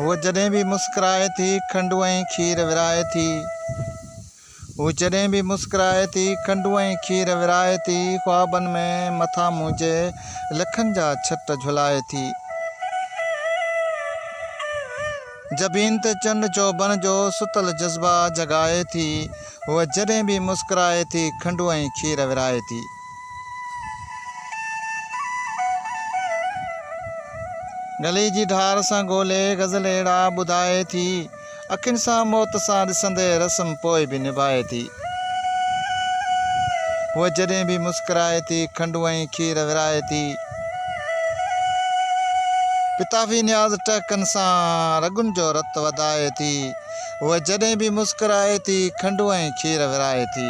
वो जॾहिं बि मुस्कुराए थी खंडु ऐं खीर विराए थी। वो जॾहिं बि मुस्कुराए थी खंडु ऐं खीर विराए थी। ख्वाबनि में मथां मुंहिंजे लखनि जा छट झुलाए थी। जबीन ते चंड चौबन जो सुतल जज़्बा जगाए थी। वो जॾहिं बि मुस्कुराए थी खंडु ऐं खीर विराए थी। गली जी ढार सां ॻोल्हे गज़ल अहिड़ा ॿुधाए थी। अखियुनि सां मौत सां ॾिसंदे रस्म पोइ बि निभाए थी। उहा जॾहिं बि मुस्कुराए थी खंडु ऐं खीर विराए थी। पिताफ़ी न्याज़ टहकनि सां रगुनि जो रत वधाए थी। उहा जॾहिं बि मुस्कुराए थी खंडु ऐं खीर विराए थी।